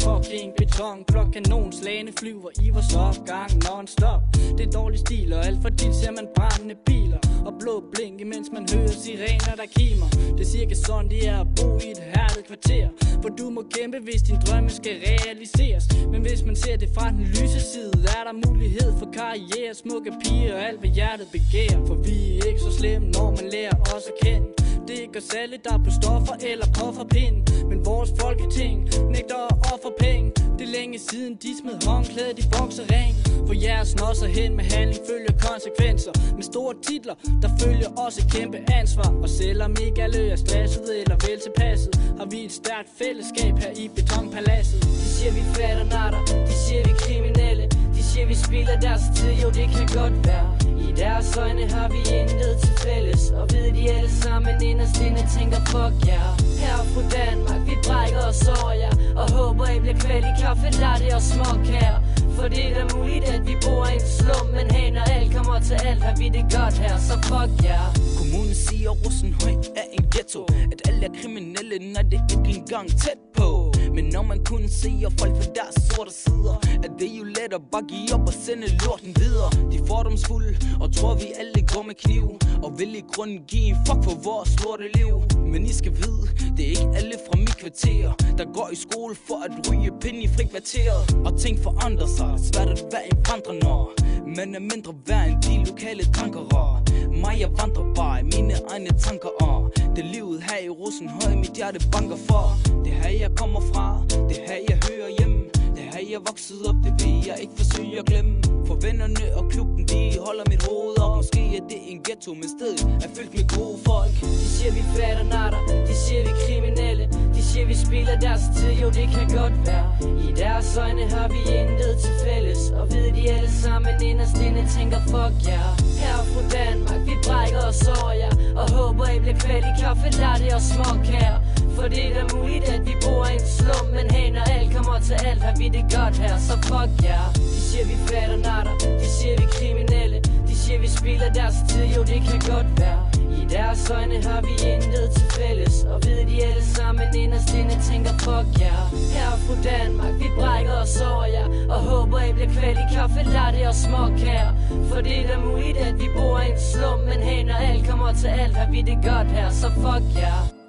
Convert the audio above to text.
fucking beton. Kanonslagene flyver i vores opgang non-stop. Det er dårlig stil, og alt for tit ser man brændende biler og blå blink, imens man hører sirener, der kimer. Det er cirka sådan, det er at bo i et herligt kvarter, hvor du må kæmpe, hvis din drømme skal realiseres. Men hvis man ser det fra den lyse side, er der mulighed for karriere, smukke piger og alt, hvad hjertet begærer. For vi er ikke så slemme, når man lærer os at kende. Det er ikke os alle, der er på stoffer eller pufferpind, men vores folketing nægter at ofre penge. Det er længe siden de smed håndklædet i boksering. For jeres nosser hen med handling følger konsekvenser. Med store titler, der følger også et kæmpe ansvar. Og selvom ikke alle er stresset eller vel tilpasset, har vi et stærkt fællesskab her i betonpaladset. De siger vi fatter natter, de siger vi kriminelle, de siger vi spilder deres tid, jo det kan godt være. I deres øjne har vi intet til fælles, og ved de alle sammen inderst inde tænker fuck ja. Her fra Danmark, vi brækker os over jer, og håber I bliver kvalt i kaffe, latte og småkager. For det er da muligt, at vi bor i en slum, men hey, når alt kommer til alt, har vi det godt her, så fuck ja. Kommunen siger, at Rosenhøj er en ghetto, at alle er kriminelle, når det ikke engang tæt på. Men når man kun ser folk fra deres sorte sider, er det jo let at bare give op og sende lorten videre. De er fordomsfulde og tror vi alle går med kniv, og vil i grunden give en fuck for vores lorte liv. Men I skal vide, det er ikke alle fra mit kvarter, der går i skole for at ryge pinde i frikvarteret. Og ting forandrer sig, det er svært at være en vandrer, når man er mindre værd end de lokale tankerer. Mig jeg vandrer bare i mine egne tanker, og det livet her i Rosenhøj, mit hjerte banker for. Det her jeg kommer fra, det her jeg hører hjemme, det her jeg vokset op, det vil jeg ikke forsøge at glemme. For vennerne og klubben, de holder mit hoved op. Måske er det en ghetto, men stedet er fyldt med gode folk. De siger vi fatter natter, de siger vi kriminelle, de siger vi spilder deres tid, jo det kan godt være. I deres øjne har vi intet til fælles, og ved de alle sammen inderst inde tænker fuck ja. Her fra Danmark, vi brækker os over jer, og håber I bliver kvalt i kaffe, latte og småkager. For det er da muligt, at vi bor i en slum, men hey, når alt kommer til alt, har vi det godt her, så fuck ja. De siger vi fatter natter, de siger vi kriminelle, de siger vi spilder deres tid, jo det kan godt være. I deres øjne har vi intet til fælles, og ved de alle sammen inderst inde tænker fuck ja. Her fra Danmark, vi brækker os over jer, og håber I bliver kvalt i kaffe, latte og småkager. For det er da muligt, at vi bor i en slum, men hey, når alt kommer til alt, har vi det godt her, så fuck ja.